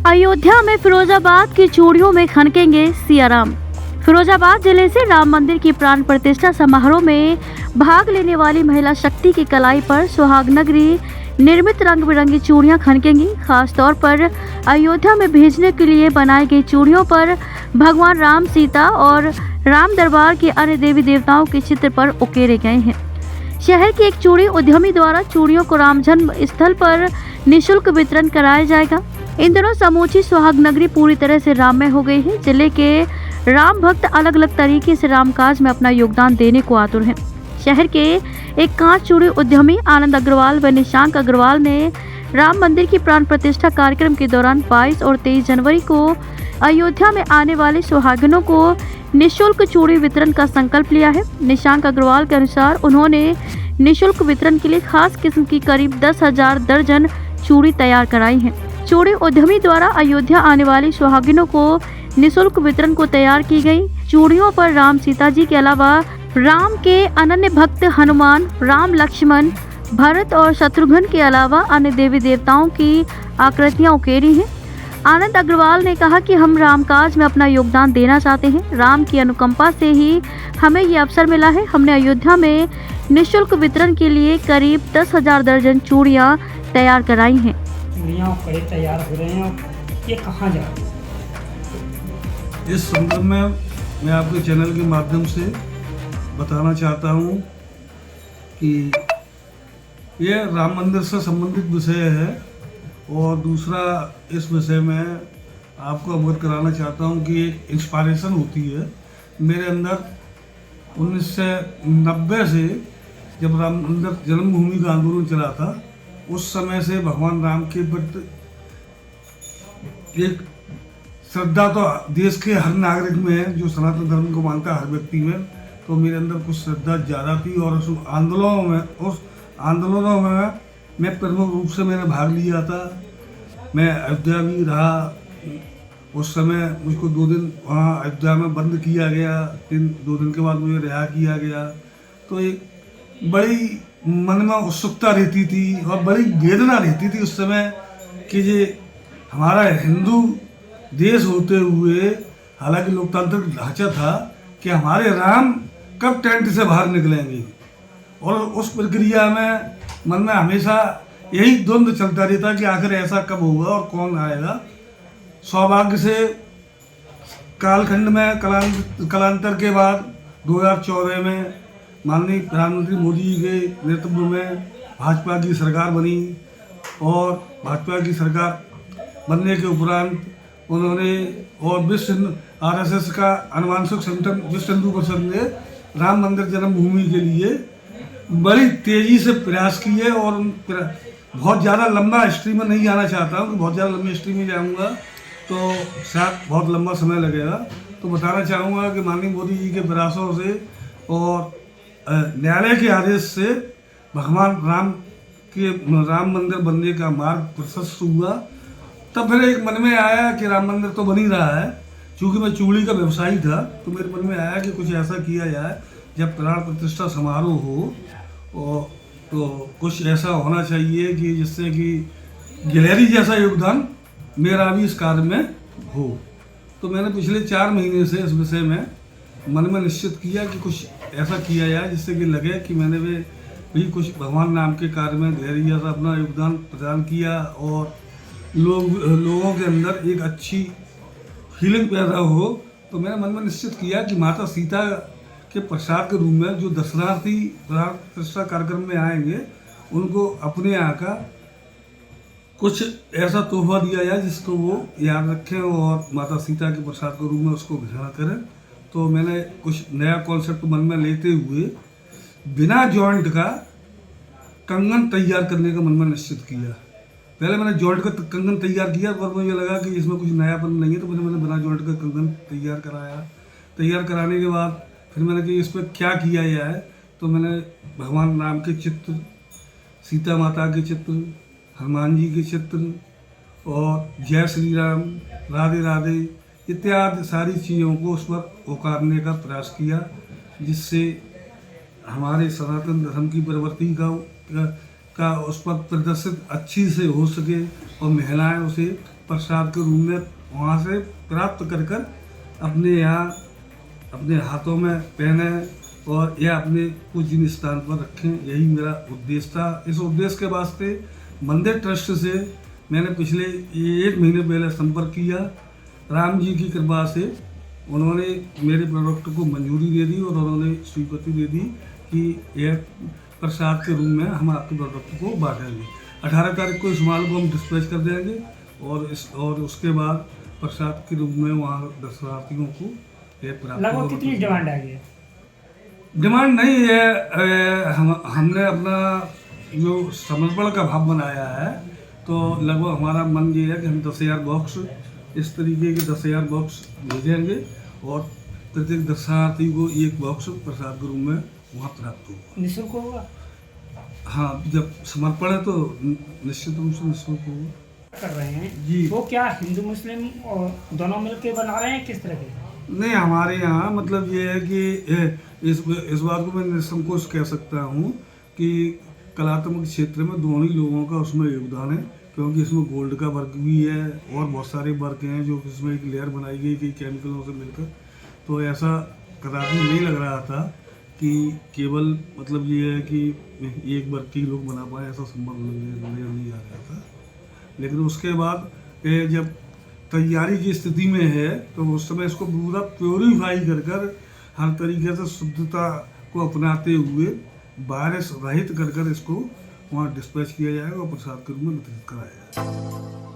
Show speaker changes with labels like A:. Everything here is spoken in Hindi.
A: अयोध्या में फिरोजाबाद की चूड़ियों में खनकेंगे सियाराम। फिरोजाबाद जिले से राम मंदिर की प्राण प्रतिष्ठा समारोह में भाग लेने वाली महिला शक्ति की कलाई पर सुहाग नगरी निर्मित रंग बिरंगी चूड़ियां खनकेंगी। खास तौर पर अयोध्या में भेजने के लिए बनाई गई चूड़ियों पर भगवान राम, सीता और राम दरबार के अन्य देवी देवताओं के चित्र पर उकेरे गए हैं। शहर के एक चूड़ी उद्यमी द्वारा चूड़ियों को राम जन्म स्थल पर निःशुल्क वितरण कराया जाएगा। इन दिनों समूची सुहाग नगरी पूरी तरह से राममय हो गई है। जिले के राम भक्त अलग अलग तरीके से रामकाज में अपना योगदान देने को आतुर हैं। शहर के एक कांच चूड़ी उद्यमी आनंद अग्रवाल व निशांक अग्रवाल ने राम मंदिर की प्राण प्रतिष्ठा कार्यक्रम के दौरान 22 और 23 जनवरी को अयोध्या में आने वाले सुहागिनों को निःशुल्क चूड़ी वितरण का संकल्प लिया है। निशांक अग्रवाल के अनुसार उन्होंने निःशुल्क वितरण के लिए खास किस्म की करीब 10,000 दर्जन चूड़ी तैयार कराई हैं। चूड़ी उद्यमी द्वारा अयोध्या आने वाली सुहागिनों को निःशुल्क वितरण को तैयार की गई चूड़ियों पर राम, सीता जी के अलावा राम के अनन्य भक्त हनुमान, राम, लक्ष्मण, भरत और शत्रुघ्न के अलावा अन्य देवी देवताओं की आकृतियां उकेरी हैं। आनंद अग्रवाल ने कहा कि हम रामकाज में अपना योगदान देना चाहते हैं। राम की अनुकंपा से ही हमें ये अवसर मिला है। हमने अयोध्या में निःशुल्क वितरण के लिए करीब 10,000 दर्जन चूड़ियां तैयार कराई हैं।
B: चूड़ियाँ कड़े तैयार हो रहे हैं, ये कहाँ जा रहे हैं?
C: इस संदर्भ में मैं आपके चैनल के माध्यम से बताना चाहता हूँ कि ये राम मंदिर से संबंधित विषय है और दूसरा इस विषय में आपको अवगत कराना चाहता हूँ कि एक इंस्पायरेशन होती है मेरे अंदर 1990 से, जब राम मंदिर जन्मभूमि का आंदोलन चला था, उस समय से भगवान राम के प्रति एक श्रद्धा तो देश के हर नागरिक में है, जो सनातन धर्म को मानता है हर व्यक्ति में। तो मेरे अंदर कुछ श्रद्धा ज़्यादा थी और उस आंदोलनों में मैं प्रमुख रूप से मैंने भाग लिया था। मैं अयोध्या भी रहा। उस समय मुझको 2 दिन वहाँ अयोध्या में बंद किया गया। 2 दिन के बाद मुझे रिहा किया गया। तो एक बड़ी मन में उत्सुकता रहती थी और बड़ी वेदना रहती थी उस समय कि ये हमारा हिंदू देश होते हुए, हालांकि लोकतांत्रिक ढांचा था, कि हमारे राम कब टेंट से बाहर निकलेंगे। और उस प्रक्रिया में मन में हमेशा यही द्वंद्व चलता रहता कि आखिर ऐसा कब होगा और कौन आएगा। सौभाग्य से कालखंड में कालांतर के बाद 2014 में माननीय प्रधानमंत्री मोदी जी के नेतृत्व में भाजपा की सरकार बनी और भाजपा की सरकार बनने के उपरांत उन्होंने और RSS का अनुवांशिक संगठन विश्व हिंदू परिषद ने राम मंदिर जन्मभूमि के लिए बड़ी तेज़ी से प्रयास किए। और बहुत ज़्यादा लंबा हिस्ट्री में नहीं जाना चाहता हूँ कि बहुत ज़्यादा लंबी हिस्ट्री में जाऊँगा तो शायद बहुत लंबा समय लगेगा। तो बताना चाहूँगा कि माननीय मोदी जी के प्रयासों से और न्यायालय के आदेश से भगवान राम के राम मंदिर बनने का मार्ग प्रशस्त हुआ। तब फिर एक मन में आया कि राम मंदिर तो बन ही रहा है। चूँकि मैं चूड़ी का व्यवसायी था तो मेरे मन में आया कि कुछ ऐसा किया जाए जब प्राण प्रतिष्ठा समारोह हो और तो कुछ ऐसा होना चाहिए कि जिससे कि गिलहरी जैसा योगदान मेरा भी इस कार्य में हो। तो मैंने पिछले 4 महीने से इस विषय में मन में निश्चित किया कि कुछ ऐसा किया जाए जिससे कि लगे कि मैंने भी कुछ भगवान नाम के कार्य में गिलहरी जैसा अपना योगदान प्रदान किया और लोगों के अंदर एक अच्छी फीलिंग पैदा हो। तो मैंने मन में निश्चित किया कि माता सीता के प्रसाद के रूप में जो दर्शनार्थी प्राण प्रतिष्ठा कार्यक्रम में आएंगे उनको अपने यहाँ का कुछ ऐसा तोहफा दिया जाए जिसको वो याद रखें और माता सीता के प्रसाद के रूप में उसको ग्रहण करें। तो मैंने कुछ नया कॉन्सेप्ट मन में लेते हुए बिना जॉइंट का कंगन तैयार करने का मन में निश्चित किया। पहले मैंने जॉइंट का कंगन तैयार किया पर मुझे लगा कि इसमें कुछ नयापन नहीं है, तो मैंने बिना जॉइंट का कंगन तैयार कराया। तैयार कराने के बाद फिर मैंने कि इस पर क्या किया जाए, तो मैंने भगवान राम के चित्र, सीता माता के चित्र, हनुमान जी के चित्र और जय श्री राम, राधे राधे इत्यादि सारी चीज़ों को उस पर उतारने का प्रयास किया, जिससे हमारे सनातन धर्म की प्रवृत्ति का उस पर प्रदर्शित अच्छी से हो सके और महिलाएं उसे प्रसाद के रूप में वहाँ से प्राप्त कर कर अपने यहाँ अपने हाथों में पहने और या अपने पूजनीय स्थान पर रखें, यही मेरा उद्देश्य था। इस उद्देश्य के वास्ते मंदिर ट्रस्ट से मैंने पिछले 1 महीने पहले संपर्क किया। राम जी की कृपा से उन्होंने मेरे प्रोडक्ट को मंजूरी दे दी और उन्होंने स्वीकृति दे दी कि यह प्रसाद के रूप में हम आपके प्रोडक्ट को बांटेंगे। 18 तारीख को इस माल को हम डिस्पैच कर देंगे और उसके बाद प्रसाद के रूप में वहाँ दर्शनार्थियों को यह प्राप्त
B: लगभग
C: होगा।
B: कितनी डिमांड आ गई है?
C: डिमांड नहीं है, हमने अपना जो समर्पण का भाव बनाया है, तो लगभग हमारा मन ये है कि हम 10,000 बॉक्स इस तरीके के 10,000 बॉक्स भेजेंगे और प्रत्येक दर्शनार्थी को 1 बॉक्स प्रसाद के रूप में वहाँ प्राप्त होगा।
B: निःशुल्क होगा?
C: हाँ, जब समर्पण है तो निश्चित रूप से निःशुल्क होगा।
B: कर रहे हैं
C: जी।
B: वो क्या हिंदू मुस्लिम और दोनों मिलके बना रहे हैं, किस तरह के?
C: नहीं, हमारे यहाँ मतलब ये है कि इस बात को मैं निसंकोच कह सकता हूँ कि कलात्मक क्षेत्र में दोनों ही लोगों का उसमें योगदान है, क्योंकि इसमें गोल्ड का वर्क भी है और बहुत सारे वर्क हैं जो इसमें एक लेयर बनाई गई कई केमिकलों से मिलकर। तो ऐसा कदापि नहीं लग रहा था कि केवल मतलब ये है कि एक वर्क ही लोग बना पाए, ऐसा संभव नहीं आ रहा था। लेकिन उसके बाद जब तैयारी की स्थिति में है तो उस समय इसको पूरा प्योरीफाई कर हर तरीके से शुद्धता को अपनाते हुए वायरस रहित कर इसको वहाँ डिस्पैच किया जाएगा और प्रसाद के रूप में वितरित कराया जाएगा।